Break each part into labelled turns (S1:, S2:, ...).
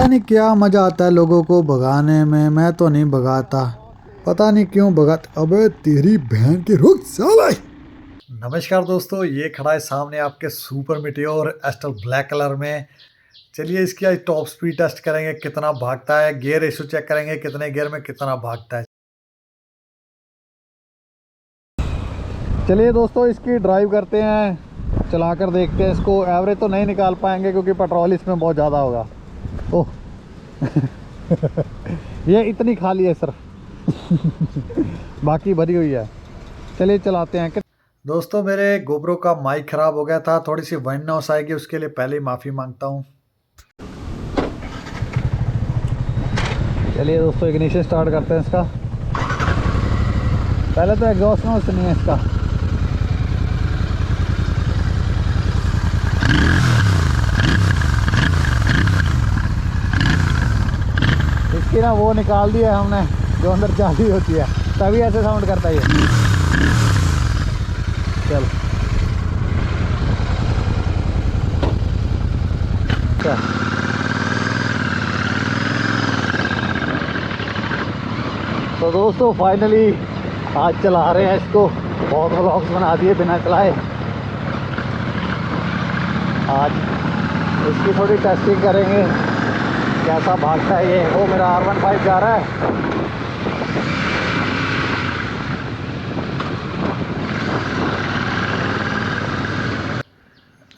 S1: नहीं क्या मज़ा आता है लोगों को भगाने में, मैं तो नहीं भगाता, पता नहीं क्यों भगाता। अबे तेरी बहन की रुक साला। नमस्कार दोस्तों, ये खड़ा है सामने आपके सुपर मीटियोर एस्टल ब्लैक कलर में। चलिए इसकी आज टॉप स्पीड टेस्ट करेंगे, कितना भागता है। गियर रेशो चेक करेंगे, कितने गियर में कितना भागता है। चलिए दोस्तों इसकी ड्राइव करते हैं, चलाकर देखते हैं इसको। एवरेज तो नहीं निकाल पाएंगे क्योंकि पेट्रोल इसमें बहुत ज़्यादा होगा। ओह ये इतनी खाली है सर बाकी भरी हुई है। चलिए चलाते हैं। दोस्तों मेरे गोप्रो का माइक ख़राब हो गया था, थोड़ी सी वाइंड नॉइस आएगी, उसके लिए पहले ही माफ़ी मांगता हूँ। चलिए दोस्तों इग्निशन स्टार्ट करते हैं इसका। पहले तो एग्जॉस्ट नॉइस नहीं है इसका। इसकी ना वो निकाल दिया है हमने जो अंदर चाबी होती है, तभी ऐसे साउंड करता है ये। चल तो दोस्तों फाइनली आज चला रहे हैं इसको। बहुत व्लॉग्स बना दिए बिना चलाए। आज इसकी थोड़ी टेस्टिंग करेंगे कैसा भागता है ये। वो मेरा R15 जा रहा है।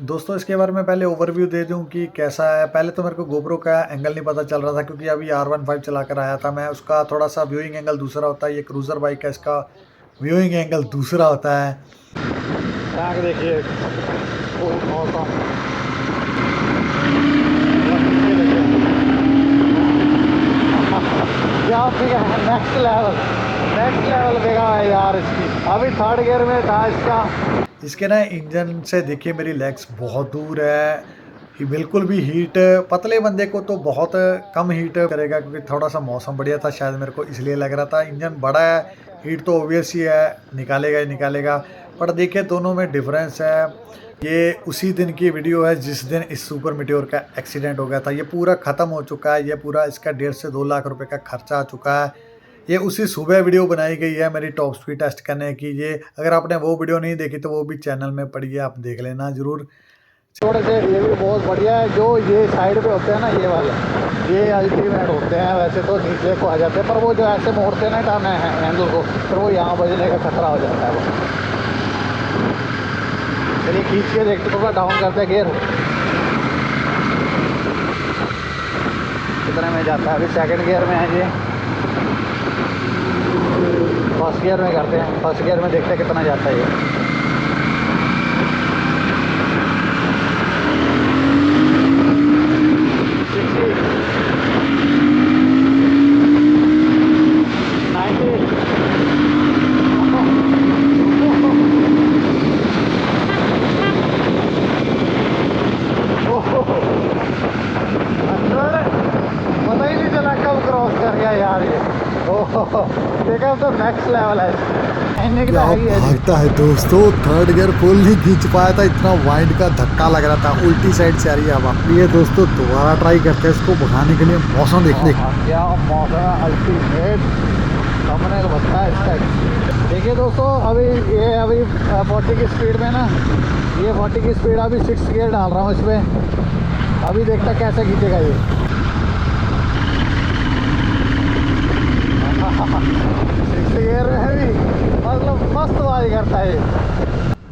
S1: दोस्तों इसके बारे में पहले ओवरव्यू दे दूं कि कैसा है। पहले तो मेरे को गोप्रो का एंगल नहीं पता चल रहा था क्योंकि अभी R15 चला कर आया था मैं। उसका थोड़ा सा व्यूइंग एंगल दूसरा होता है। ये क्रूज़र बाइक है, इसका व्यूइंग एंगल दूसरा होता है। टैंक देखिए, नेक्स्ट लेवल देगा यार इसकी। अभी थर्ड गियर में था इसका। इसके ना इंजन से देखिए मेरी लेग्स बहुत दूर है। ये बिल्कुल भी हीट पतले बंदे को तो बहुत कम हीट करेगा क्योंकि थोड़ा सा मौसम बढ़िया था शायद, मेरे को इसलिए लग रहा था। इंजन बड़ा है, हीट तो ऑब्वियस ही है, निकालेगा ही निकालेगा। पर देखिए दोनों में डिफरेंस है। ये उसी दिन की वीडियो है जिस दिन इस सुपर मीटियोर का एक्सीडेंट हो गया था। ये पूरा ख़त्म हो चुका है। ये पूरा इसका 1.5 से 2 लाख रुपए का खर्चा आ चुका है। ये उसी सुबह वीडियो बनाई गई है मेरी टॉप स्पीड टेस्ट करने की। ये अगर आपने वो वीडियो नहीं देखी तो वो भी चैनल में पड़ी है, आप देख लेना ज़रूर। थोड़े से ये भी बहुत बढ़िया है। जो ये साइड पे होते हैं ना, ये वाले ये अल्टीमेट होते हैं। वैसे तो नीचे को आ जाते हैं पर वो जो ऐसे मोड़ते हैं ना टाने हैंडल को, फिर वो यहाँ बजने का खतरा हो जाता है वो। चलिए खींच के देखते, थोड़ा डाउन करते हैं गियर। कितने में जाता है? अभी सेकंड गियर में है ये। फर्स्ट गियर में करते हैं। फर्स्ट गियर में देखते हैं कितना जाता है ये। पता ही नहीं चला कब क्रॉस कर गया यार ये। देखा तो नेक्स्ट लेवल है। क्या भागता है दोस्तों। थर्ड गियर फुल नहीं खींच पाया था, इतना वाइड का धक्का लग रहा था। उल्टी साइड से आ रही है हवा। ये दोस्तों दोबारा ट्राई करते हैं इसको भगाने के लिए। मौसम देखने क्या मौसम है, अल्टीमेट सामने बनता है इसका। देखिए दोस्तों अभी 40 की स्पीड में ना, ये 40 की स्पीड अभी 6 गियर डाल रहा हूँ इसमें। अभी देखता कैसे खींचेगा ये। 6 गियर में भी मतलब मस्त आवाज़ करता है।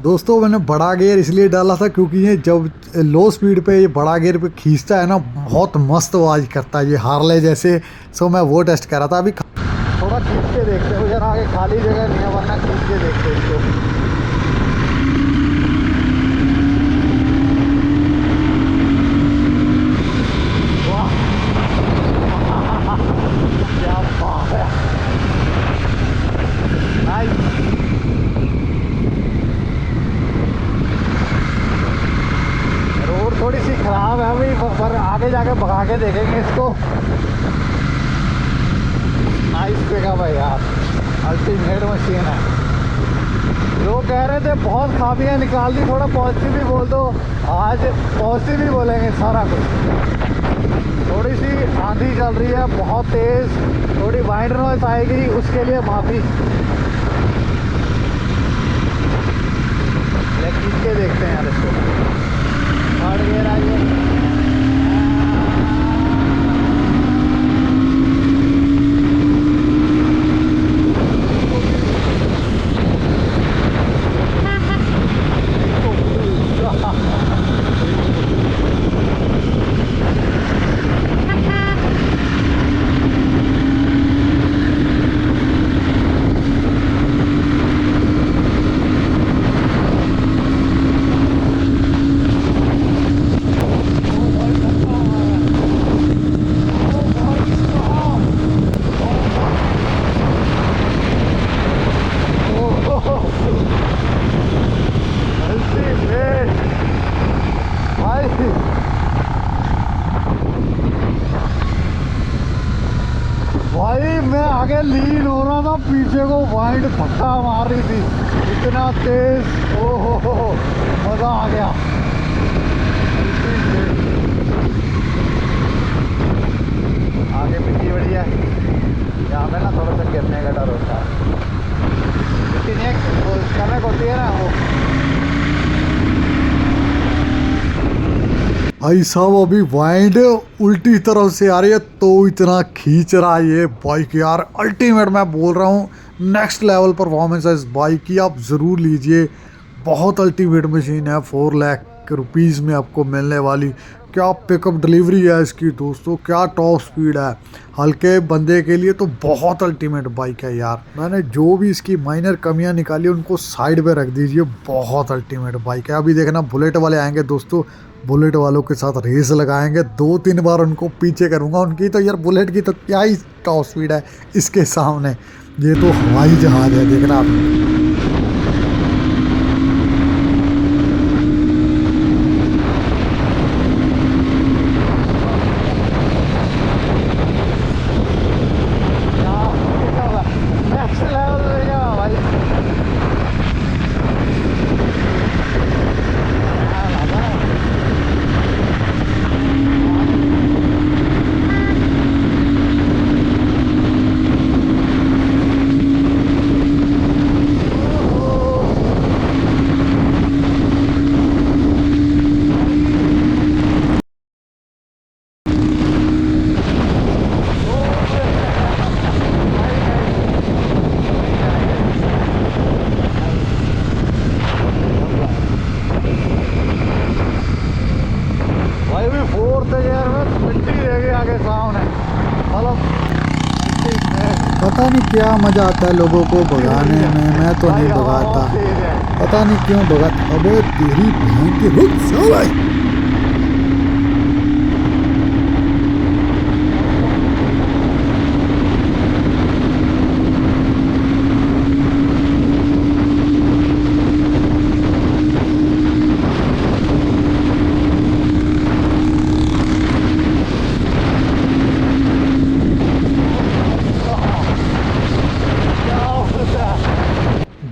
S1: दोस्तों मैंने बड़ा गियर इसलिए डाला था क्योंकि ये जब लो स्पीड पे ये बड़ा गियर पे खींचता है ना, बहुत मस्त आवाज़ करता है ये हार्ले जैसे। सो मैं वो टेस्ट कर रहा था। अभी थोड़ा खींच के देखते हैं, जरा आगे खाली जगह नहीं है, वरना खींच के देखते हैं इसको। रोड थोड़ी सी खराब है अभी, पर आगे जाके भगा के देखेंगे इसको। नाइस पिकअप है यार, अल्टीमेट मशीन है। जो कह रहे थे बहुत खामियां निकाल दी, थोड़ा पॉजिटिव भी बोल दो। आज पॉजिटिव ही बोलेंगे सारा कुछ। थोड़ी सी आंधी चल रही है बहुत तेज, थोड़ी वाइड नॉइस आएगी, उसके लिए माफी। खींच के देखते हैं यार इसको। थर्ड गियर आ गया। भाई मैं आगे लीन हो रहा था, पीछे को वाइड धक्का मार रही थी इतना तेज। ओहो मजा आ गया। आगे मिट्टी बड़ी है, यहाँ पे ना थोड़ा सा गिरने का डर होता है। मिट्टी नहीं करने को होती है ना वो। भाई साहब अभी वाइड उल्टी तरफ से आ रही है तो इतना खींच रहा है ये बाइक यार। अल्टीमेट मैं बोल रहा हूँ, नेक्स्ट लेवल परफॉर्मेंस है इस बाइक की, आप ज़रूर लीजिए। बहुत अल्टीमेट मशीन है, 4 लाख रुपीज़ में आपको मिलने वाली। क्या पिकअप डिलीवरी है इसकी दोस्तों, क्या टॉप स्पीड है। हल्के बंदे के लिए तो बहुत अल्टीमेट बाइक है यार। मैंने जो भी इसकी माइनर कमियां निकाली उनको साइड पे रख दीजिए, बहुत अल्टीमेट बाइक है। अभी देखना बुलेट वाले आएंगे दोस्तों, बुलेट वालों के साथ रेस लगाएंगे, 2-3 बार उनको पीछे करूंगा। उनकी तो यार बुलेट की तो क्या ही टॉप स्पीड है इसके सामने। ये तो हवाई जहाज है, देखना आप। पता नहीं क्या मज़ा आता है लोगों को भगाने में, मैं तो नहीं भगाता। पता नहीं क्यों भगाता। अबे तेरी बहन की रुक साला।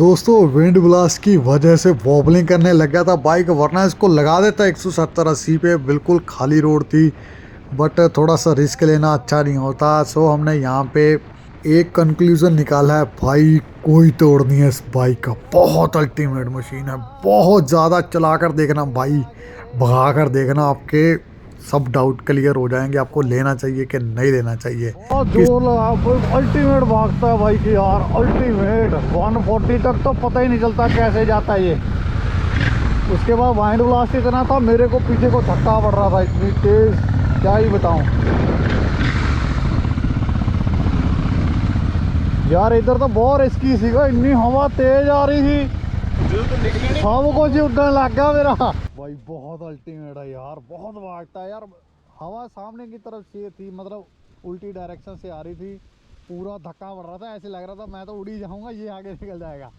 S1: दोस्तों विंड ब्लास्ट की वजह से वॉबलिंग करने लग गया था बाइक, वरना इसको लगा देता 170-80 पे, बिल्कुल खाली रोड थी। बट थोड़ा सा रिस्क लेना अच्छा नहीं होता। सो हमने यहाँ पे एक कंक्लूज़न निकाला है भाई, कोई तोड़ नहीं है इस बाइक का। बहुत अल्टीमेट मशीन है, बहुत ज़्यादा चला कर देखना भाई, भगा कर देखना, आपके सब डाउट क्लियर हो जाएंगे, आपको लेना चाहिए कि नहीं लेना चाहिए। अल्टीमेट भागता है भाई की यार, अल्टीमेट 140 तक तो पता ही नहीं चलता कैसे जाता है ये। उसके बाद वाइंड ब्लास्ट इतना था, मेरे को पीछे को धक्का पड़ रहा था इतनी तेज, क्या ही बताऊं यार। इधर तो बहुत रिस्की सीगा, इतनी हवा तेज आ रही थी, सब कुछ उधर लग गया मेरा भाई। बहुत अल्टीमेट है यार, बहुत भागता है यार। हवा सामने की तरफ से थी, मतलब उल्टी डायरेक्शन से आ रही थी, पूरा धक्का पड़ रहा था, ऐसे लग रहा था मैं तो उड़ ही जाऊंगा, ये आगे निकल जाएगा।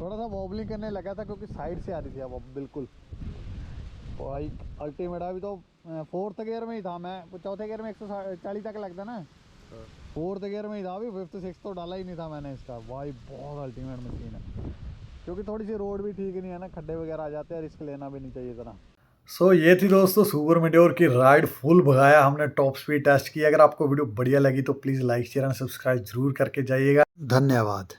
S1: थोड़ा सा वॉबलिंग करने लगा था क्योंकि साइड से आ रही थी अब बिल्कुल। भाई अल्टीमेट। अभी तो 4th गियर में ही था मैं, 4थे गियर में 140 तक लगता ना, 4th गियर में ही था। अभी 5th 6th तो डाला ही नहीं था मैंने इसका। भाई बहुत अल्टीमेट मशीन है, क्योंकि थोड़ी सी रोड भी ठीक नहीं है ना, खड्डे वगैरह आ जाते हैं, रिस्क लेना भी नहीं चाहिए इतना। सो ये थी दोस्तों सुपर मीटियोर की राइड, फुल भगाया हमने, टॉप स्पीड टेस्ट किया। अगर आपको वीडियो बढ़िया लगी तो please like share and subscribe जरूर करके जाइएगा। धन्यवाद।